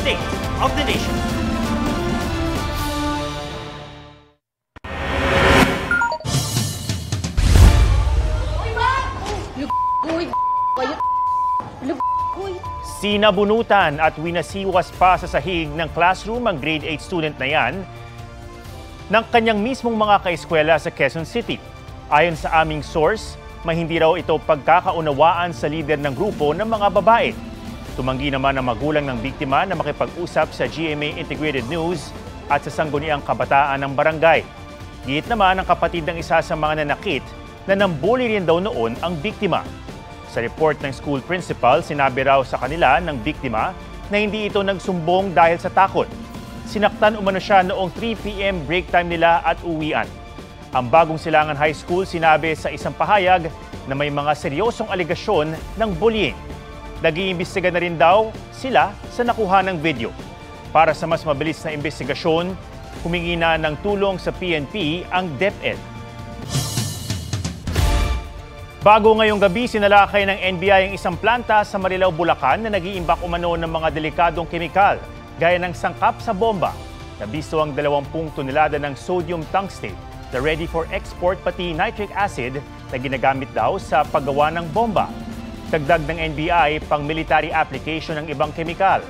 State of the Nation. Sinabunutan at winasiwas pa sa sahig ng classroom ang grade 8 student na yan ng kanyang mismong mga kaeskwela sa Quezon City. Ayon sa aming source, may hindi raw ito pagkakaunawaan sa lider ng grupo ng mga babae. Tumanggi naman ang magulang ng biktima na makipag-usap sa GMA Integrated News at sa sangguniang kabataan ng barangay. Giit naman ang kapatid ng isa sa mga nanakit na nambuli rin daw noon ang biktima. Sa report ng school principal, sinabi raw sa kanila ng biktima na hindi ito nagsumbong dahil sa takot. Sinaktan umano siya noong 3 p.m. break time nila at uwian. Ang Bagong Silangan High School sinabi sa isang pahayag na may mga seryosong aligasyon ng bullying. Nag-iimbestiga na rin daw sila sa nakuha ng video. Para sa mas mabilis na investigasyon, humingi na ng tulong sa PNP ang DepEd. Bago ngayong gabi, sinalakay ng NBI ang isang planta sa Marilao, Bulacan na nag-iimbak umano ng mga delikadong kemikal gaya ng sangkap sa bomba. Nabisto ang 20 tonelada ng sodium tungstate na ready for export pati nitric acid na ginagamit daw sa paggawa ng bomba. Dagdag ng NBI pang military application ng ibang kemikal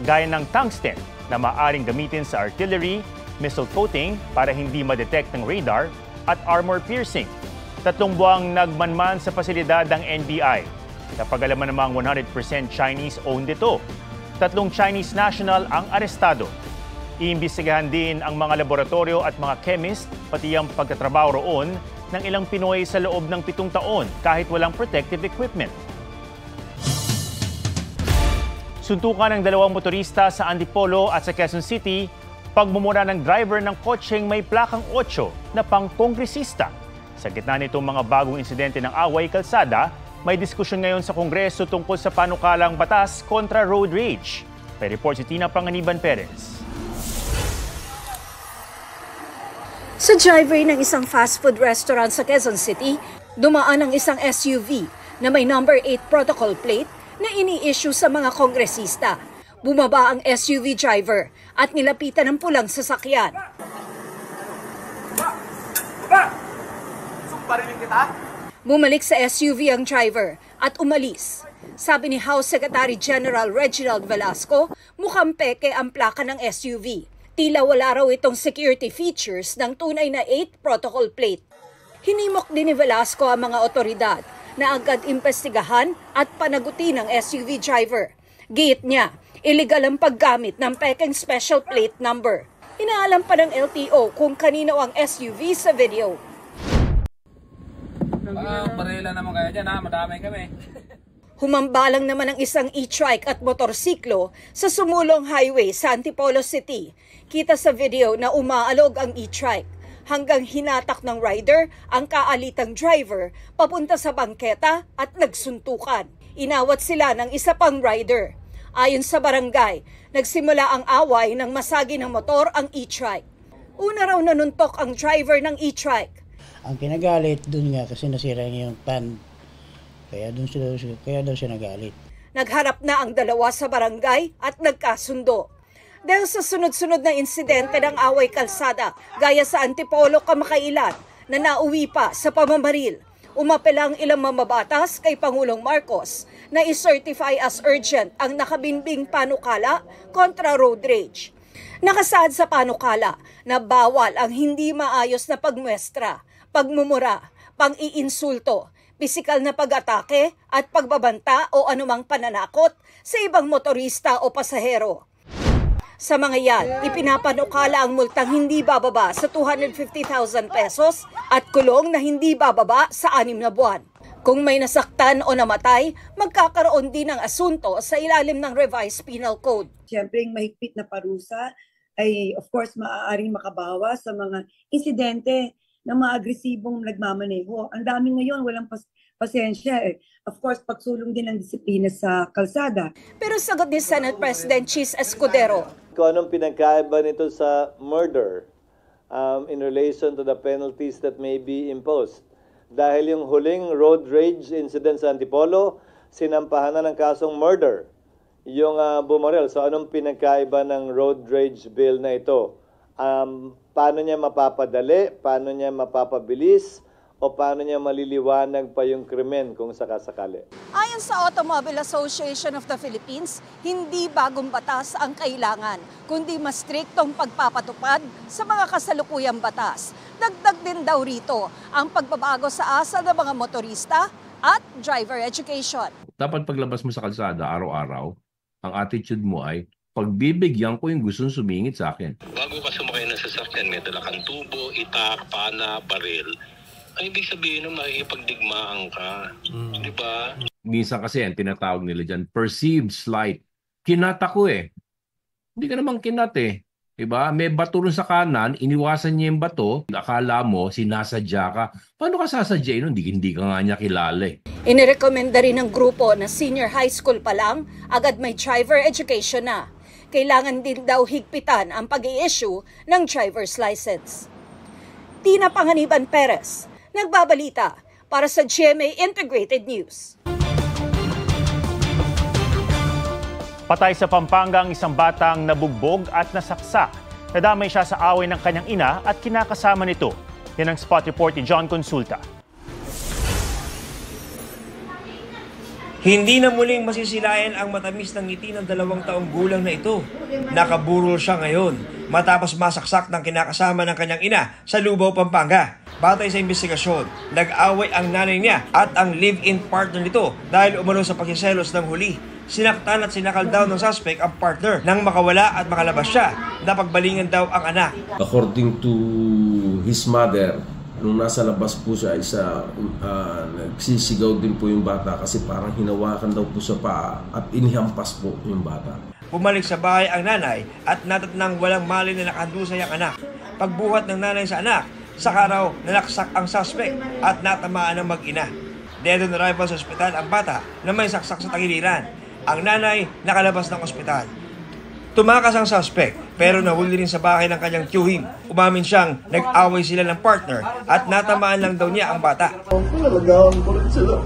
gaya ng tungsten na maaaring gamitin sa artillery, missile coating para hindi ma-detect ng radar at armor piercing. 3 buwang nagmanman sa pasilidad ng NBI. Napag-alaman namang 100% Chinese-owned ito. 3 Chinese national ang arestado. Iimbestigahan din ang mga laboratorio at mga chemist, pati ang pagtatrabaho roon ng ilang Pinoy sa loob ng 7 taon kahit walang protective equipment. Suntukan ng 2 motorista sa Antipolo at sa Quezon City, pagmumura ng driver ng kotseng may plakang 8 na pang-kongresista. Sa gitna nitong mga bagong insidente ng away kalsada, may diskusyon ngayon sa Kongreso tungkol sa panukalang batas kontra road rage. May report si Tina Panganiban Perez. Sa driveway ng isang fast food restaurant sa Quezon City, dumaan ang isang SUV na may number 8 protocol plate na ini-issue sa mga kongresista. Bumaba ang SUV driver at nilapitan ng pulang sasakyan. Bumalik sa SUV ang driver at umalis. Sabi ni House Secretary General Reginald Velasco, mukhang peke ang plaka ng SUV. Tila wala raw itong security features ng tunay na 8 protocol plate. Hinimok din ni Velasco ang mga otoridad na agad imbestigahan at panagutin ng SUV driver. Giit niya, illegal ang paggamit ng pekeng special plate number. Inaalam pa ng LTO kung kanino ang SUV sa video. Barela naman kaya dyan ha, madamay kami. Humambalang naman ang isang e-trike at motorsiklo sa sumulong highway sa Antipolo City. Kita sa video na umaalog ang e-trike hanggang hinatak ng rider ang kaalitang driver papunta sa bangketa at nagsuntukan. Inawat sila ng isa pang rider. Ayon sa barangay, nagsimula ang away nang masagi ng motor ang e-trike. Una raw nanuntok ang driver ng e-trike. Ang kinagalit dun nga kasi nasira niya yung pan. Kaya daw siya nagalit. Nagharap na ang dalawa sa barangay at nagkasundo. Dahil sa sunod-sunod na insidente ng away kalsada, gaya sa Antipolo kamakailan, na nauwi pa sa pamamaril, umapela ang ilang mamabatas kay Pangulong Marcos na i-certify as urgent ang nakabinbing panukala kontra road rage. Nakasaad sa panukala na bawal ang hindi maayos na pagmuestra, pagmumura, pang-iinsulto, pisikal na pag-atake at pagbabanta o anumang pananakot sa ibang motorista o pasahero. Sa mga yan, ipinapanukala ang multang hindi bababa sa 250,000 pesos at kulong na hindi bababa sa 6 na buwan. Kung may nasaktan o namatay, magkakaroon din ng asunto sa ilalim ng Revised Penal Code. Siyempre, yung mahigpit na parusa ay of course maaaring makabawa sa mga insidente ng mga agresibong nagmamaneho. Ang dami ngayon, walang pasensya eh. Of course, pagsulong din ng disiplina sa kalsada. Pero sagot ni Senate President Chis Escudero, kung anong pinagkaiba nito sa murder in relation to the penalties that may be imposed. Dahil yung huling road rage incident sa Antipolo, sinampahan na ng kasong murder. yung bumarel. So anong pinagkaiba ng road rage bill na ito? Paano niya mapapadali? Paano niya mapapabilis? O paano niya maliliwanag pa yung krimen kung sakasakali? Ayon sa Automobile Association of the Philippines, hindi bagong batas ang kailangan, kundi mas striktong pagpapatupad sa mga kasalukuyang batas. Dagdag din daw rito ang pagbabago sa asal ng mga motorista at driver education. Dapat paglabas mo sa kalsada araw-araw, ang attitude mo ay pagbibigyan ko yung gustong sumingit sa akin. Bago ka sumakay ng sasakyan, may dala kang tubo, itak, pana, baril. Ang ibig sabihin nun, makikipagdigmaan ka. Di ba? Minsan kasi ang tinatawag nila dyan, perceived slight. Kinat ako eh. Hindi ka naman kinat eh. Diba? May bato rin sa kanan, iniwasan niya yung bato, akala mo, sinasadya ka. Paano ka sasadya nun? Hindi ka nga niya kilala eh. Inirekomenda rin ng grupo na senior high school pa lang, agad may driver education na. Kailangan din daw higpitan ang pag-i-issue ng driver's license. Tina Panganiban Perez, nagbabalita para sa GMA Integrated News. Patay sa Pampanga ang isang batang nabugbog at nasaksak. Nadamay siya sa away ng kanyang ina at kinakasama nito. Yan ang spot report ni John Consulta. Hindi na muling masisilayan ang matamis ng ngiti ng 2 taong gulang na ito. Nakaburol siya ngayon matapos masaksak ng kinakasama ng kanyang ina sa Lubao, Pampanga. Batay sa investigasyon, nag-away ang nanay niya at ang live-in partner nito dahil umano sa pagsiselos ng huli. Sinaktan at sinakal daw ng suspect ang partner nang makawala at makalabas siya. Napagbalingan daw ang anak. According to his mother, nung nasa labas po siya, nagsisigaw din po yung bata kasi parang hinawakan daw po sa paa at inihampas po yung bata. Bumalik sa bahay ang nanay at natatnang walang mali na nakandusay ang anak. Pagbuhat ng nanay sa anak, sa raw nalaksak ang suspect at natamaan ng mag-ina. Dead on arrival sa ospital ang bata na may saksak sa tagiliran. Ang nanay nakalabas ng ospital. Tumakas ang suspect pero nahuli rin sa bahay ng kanyang tiyuhin. Umamin siyang nag-away sila ng partner at natamaan lang daw niya ang bata. Nalagawan ko rin sila.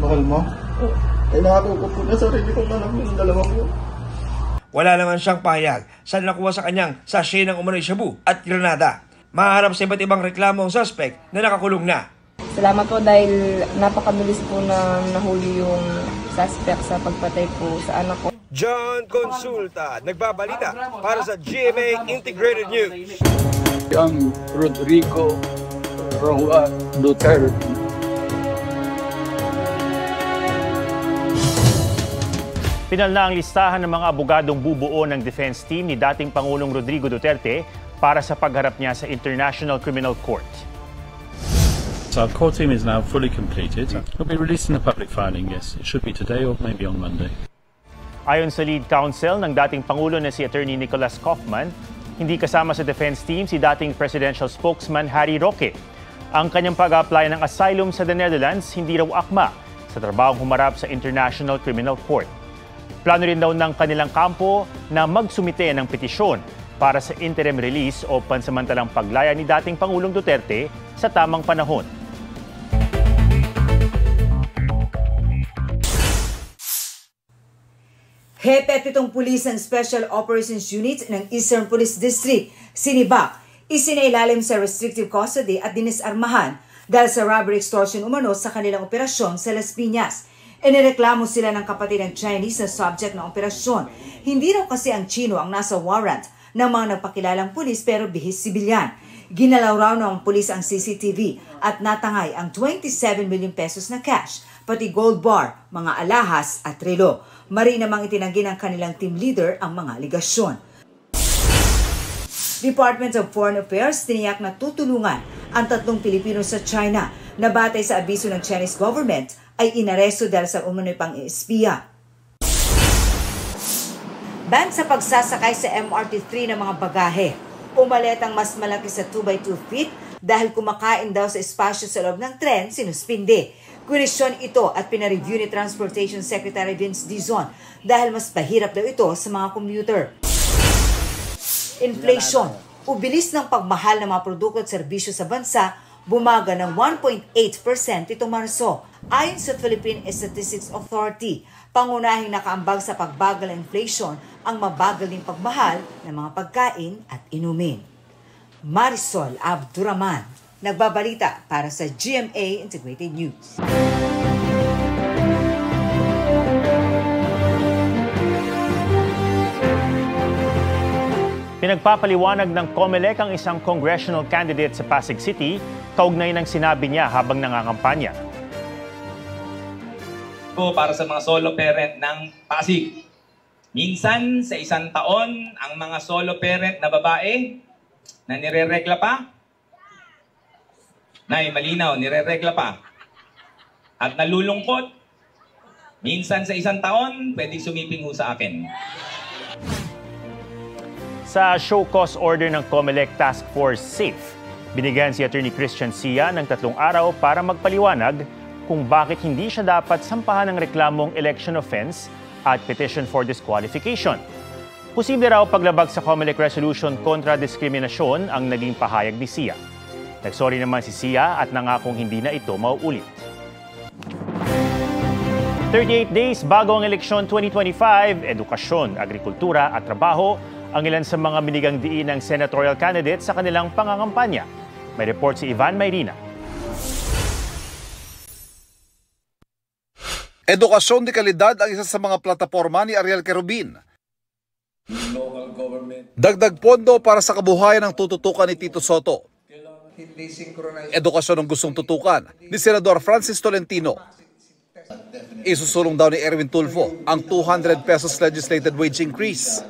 Mahal mo? Kailangan ko po na sarili kong anak yung 2 yun. Wala naman siyang pahayag sa nakuha sa kanyang sachet ng umano'y shabu at granada. Maharap sa iba't ibang reklamo ang suspect na nakakulong na. Salamat po dahil napakabilis po na nahuli yung suspect sa pagpatay po sa anak ko. John Consulta, nagbabalita para sa GMA Integrated News. Ang Rodrigo Roa Duterte. Pinal na ang listahan ng mga abogadong bubuo ng defense team ni dating Pangulong Rodrigo Duterte para sa pagharap niya sa International Criminal Court. So our core team is now fully completed. It will be released in the public filing, yes. It should be today or maybe on Monday. Ayon sa lead counsel ng dating Pangulo na si Attorney Nicholas Kaufman, hindi kasama sa defense team si dating presidential spokesman Harry Roque. Ang kanyang pag-apply ng asylum sa the Netherlands hindi raw akma sa trabahong humarap sa International Criminal Court. Plano rin daw ng kanilang kampo na magsumite ng petisyon para sa interim release o pansamantalang paglaya ni dating Pangulong Duterte sa tamang panahon. Hepe 7 Police and Special Operations Unit ng Eastern Police District, Sinibac, isinailalim sa restrictive custody at dinisarmahan dahil sa robbery extortion umano sa kanilang operasyon sa Las Piñas. Inireklamo sila ng kapatid ng Chinese na subject ng operasyon. Hindi raw kasi ang Chino ang nasa warrant ng mga nagpakilalang pulis pero bihis sibilyan. Ginalaw raw ng pulis ang CCTV at natangay ang 27 million pesos na cash, pati gold bar, mga alahas at relo. Mari namang itinanggi ng kanilang team leader ang mga aligasyon. Department of Foreign Affairs tiniyak na tutulungan ang 3 Pilipino sa China na batay sa abiso ng Chinese government ay inaresto dahil sa umano'y pang-espiya. Ban sa pagsasakay sa MRT-3 ng mga bagahe. Umaletang mas malaki sa 2x2 feet dahil kumakain daw sa espasyo sa loob ng tren, sinuspinde. Kwenisyon ito at pinareview ni Transportation Secretary Vince Dizon dahil mas pahirap daw ito sa mga commuter. Inflation, ubilis ng pagmahal ng mga produkto at serbisyo sa bansa bumaga ng 1.8% itong Marso. Ayon sa Philippine Statistics Authority, pangunahing nakaambag sa pagbagal ng inflation ang mabagal ng pagmahal ng mga pagkain at inumin. Marisol Abduraman, nagbabalita para sa GMA Integrated News. Pinagpapaliwanag ng COMELEC ang isang congressional candidate sa Pasig City kaugnay ng sinabi niya habang nangangampanya. Para sa mga solo parent ng Pasig. Minsan sa isang taon, ang mga solo parent na babae na nireregla pa, malinaw, nireregla pa, at nalulungkot, minsan sa isang taon, pwedeng sumiping ho sa akin. Sa show cause order ng COMELEC Task Force SAFE, binigyan si Attorney Christian Sia ng 3 araw para magpaliwanag kung bakit hindi siya dapat sampahan ng reklamong election offense at petition for disqualification. Posible raw paglabag sa COMELEC resolution kontra diskriminasyon ang naging pahayag ni Sia. Nagsorry naman si Sia at nangakong hindi na ito mauulit. 38 days bago ang eleksyon 2025, edukasyon, agrikultura at trabaho ang ilan sa mga binigang diin ng senatorial candidates sa kanilang pangangampanya. May report si Ivan Mayrina. Edukasyon de kalidad ang isa sa mga plataporma ni Ariel Querubin. Dagdag pondo para sa kabuhayan ang tututukan ni Tito Soto. Edukasyon ang gustong tutukan ni Senador Francis Tolentino. Isusulong daw ni Erwin Tulfo ang 200 pesos legislated wage increase.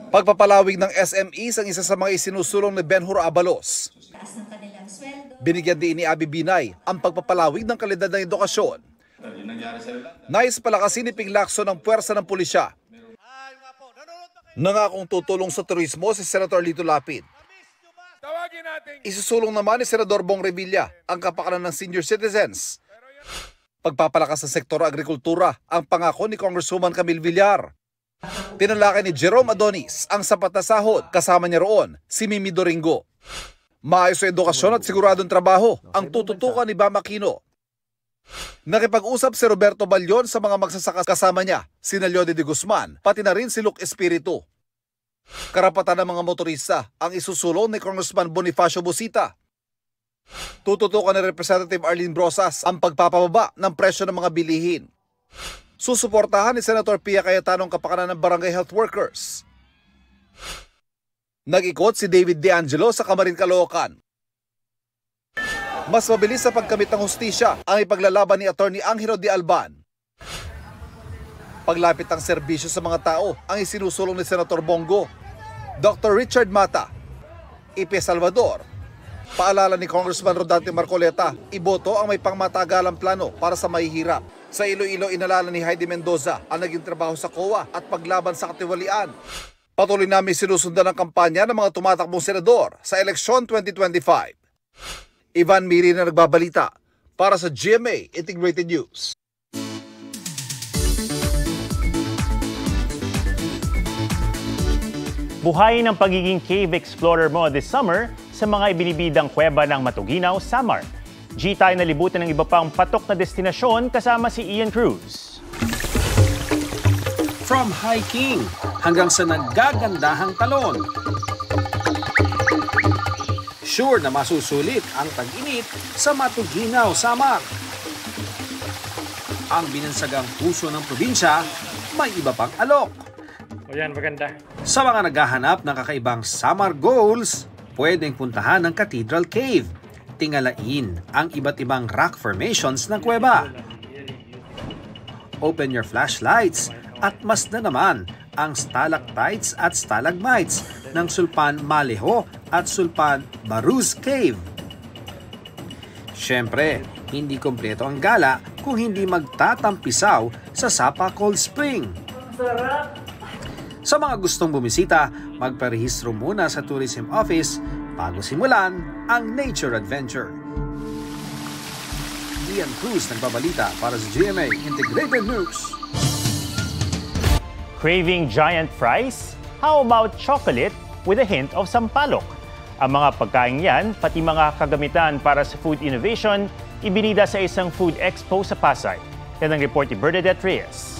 Pagpapalawig ng SMEs ang isa sa mga isinusulong ni Benhur Abalos. Binigyan din ni Abby Binay ang pagpapalawig ng kalidad ng edukasyon. Nais palakasin ni Ping Lacson ang puwersa ng pulisya. Nangakong tutulong sa turismo si Senator Lito Lapid. Isusulong naman ni Senador Bong Revilla ang kapakanan ng senior citizens. Pagpapalakas sa sektor agrikultura ang pangako ni Congresswoman Camille Villar. Tinalakay ni Jerome Adonis ang sapat na sahod, kasama niya roon si Mimi Doringo. Maayos sa edukasyon at siguradong trabaho ang tututukan ni Bam Aquino. Nakipag-usap si Roberto Balyon sa mga magsasaka kasama niya, si Leode de Guzman, pati na rin si Luke Espiritu. Karapatan ng mga motorista ang isusulong ni Congressman Bonifacio Busita. Tututukan ni Representative Arlene Brosas ang pagpapababa ng presyo ng mga bilihin. Susuportahan ni Senator Pia Cayetano ang kapakanan ng barangay health workers. Nag-ikot si David De Angelo sa Camarin, Caloocan. Mas mabilis sa pagkamit ng hustisya ang ipaglalaban ni Attorney Angelo de Alban. Paglapit ng serbisyo sa mga tao ang isinusulong ni Senator Bongo. Dr. Richard Mata, Ipe Salvador. Paalala ni Congressman Rodante Marcoleta, iboto ang may pangmatagalang plano para sa mahihirap. Sa Iloilo, inalala ni Heidi Mendoza ang naging trabaho sa COA at paglaban sa katiwalian. Patuloy namin sinusundan ang kampanya ng mga tumatakbong senador sa eleksyon 2025. Ivan Miri na nagbabalita para sa GMA Integrated News. Buhayin ang pagiging cave explorer mo this summer sa mga ibinibidang kuweba ng Matuginaw, Samar. Tayo nalibutan ng iba pang patok na destinasyon kasama si Ian Cruz. From hiking hanggang sa naggagandahang talon. Sure na masusulit ang tag-init sa Matuginaw, Samar. Ang binansagang puso ng probinsya, may iba pang alok. O yan, maganda. Sa mga naghahanap ng kakaibang Samar goals, pwedeng puntahan ng Cathedral Cave. Tingalain ang iba't ibang rock formations ng kuweba. Open your flashlights at masdan naman ang stalactites at stalagmites ng Sulpan Maleho at Sulpan Baruz Cave. Siyempre, hindi kompleto ang gala kung hindi magtatampisaw sa Sapa Cold Spring. Sa mga gustong bumisita, magparehistro muna sa Tourism Office bago simulan ang nature adventure. Ian Cruz nagbabalita para sa GMA Integrated News. Craving giant fries? How about chocolate with a hint of sampalok? Ang mga pagkain yan, pati mga kagamitan para sa food innovation, ibinida sa isang food expo sa Pasay. Yan ang report ni Bernadette Reyes.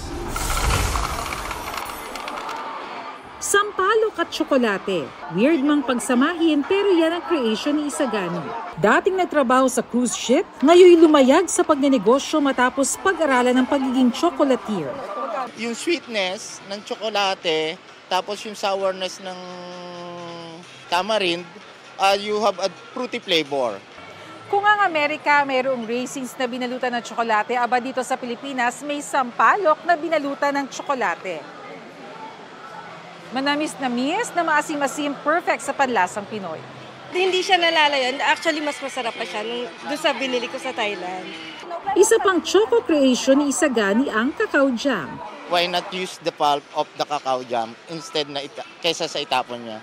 Sampalok at tsokolate. Weird mang pagsamahin pero yan ang creation ni Isagani. Dating nagtrabaho sa cruise ship, ngayon lumayag sa pagnenegosyo matapos pag-aralan ng pagiging chocolatier. Yung sweetness ng tsokolate, tapos yung sourness ng tamarind, you have a fruity flavor. Kung ang Amerika mayroong raisins na binalutan ng tsokolate, aba dito sa Pilipinas may sampalok na binalutan ng tsokolate. Manamis na maasim-asim, perfect sa panlasang Pinoy. Hindi siya nalalayan. Actually, mas masarap pa siya doon sa binili ko sa Thailand. Isa pang choco creation ni Isagani ang cacao jam. Why not use the pulp of the cacao jam instead na kaysa sa itapon niya?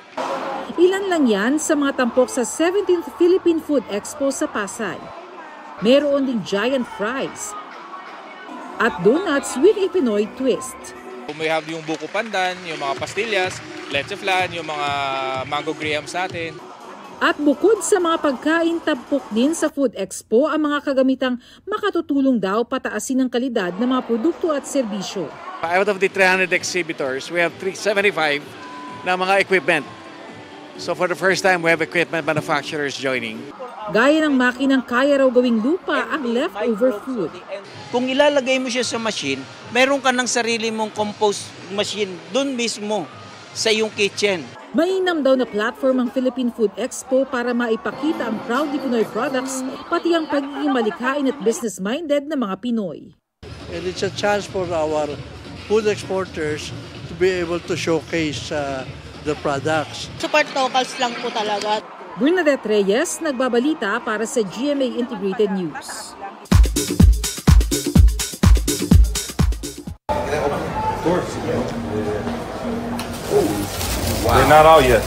Ilan lang yan sa mga tampok sa 17th Philippine Food Expo sa Pasay. Meron ding giant fries at donuts with a Pinoy twist. We have yung buko pandan, yung mga pastillas, leche flan, yung mga mango graham sa atin. At bukod sa mga pagkain, tampok din sa Food Expo ang mga kagamitang makatutulong daw pataasin ang kalidad ng mga produkto at serbisyo. Out of the 300 exhibitors, we have 375 na mga equipment. So for the first time, we have equipment manufacturers joining. Gaya ng makinang kaya raw gawing lupa ang leftover food. Kung ilalagay mo siya sa machine, meron ka ng sarili mong compost machine doon mismo sa iyong kitchen. Mainam daw na platform ang Philippine Food Expo para maipakita ang proudly Pinoy products, pati ang pagiging malikhain at business-minded ng mga Pinoy. And it's a chance for our food exporters to be able to showcase the products. Support locals lang po talaga. Bernadette Reyes, nagbabalita para sa GMA Integrated News. They're not out yet.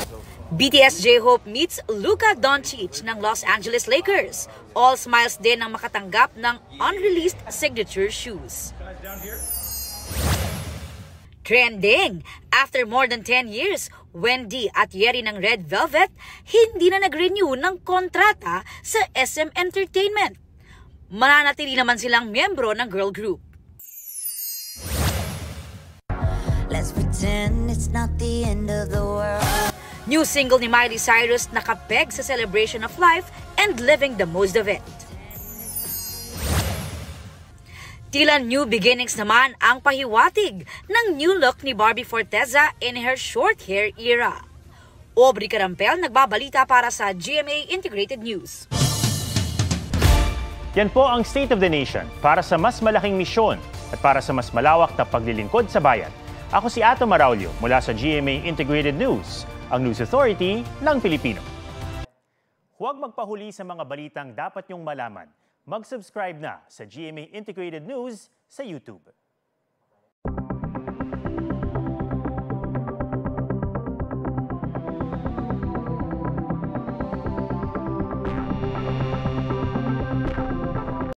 BTS J-Hope meets Luka Doncic ng Los Angeles Lakers. All smiles din ang makatanggap ng unreleased signature shoes. Trending! After more than 10 years, Wendy at Yeri ng Red Velvet hindi na nag-renew ng kontrata sa SM Entertainment. Mananatili naman silang miyembro ng girl group. Let's pretend it's not the end of the world. New single ni Miley Cyrus nakapeg sa celebration of life and living the most of it. Tila new beginnings naman ang pahiwatig ng new look ni Barbie Forteza in her short hair era. Aubrey Carampel nagbabalita para sa GMA Integrated News. Yan po ang State of the Nation para sa mas malaking misyon at para sa mas malawak na paglilingkod sa bayan. Ako si Ato Maraulio mula sa GMA Integrated News, ang News Authority ng Pilipino. Huwag magpahuli sa mga balitang dapat niyong malaman. Mag-subscribe na sa GMA Integrated News sa YouTube.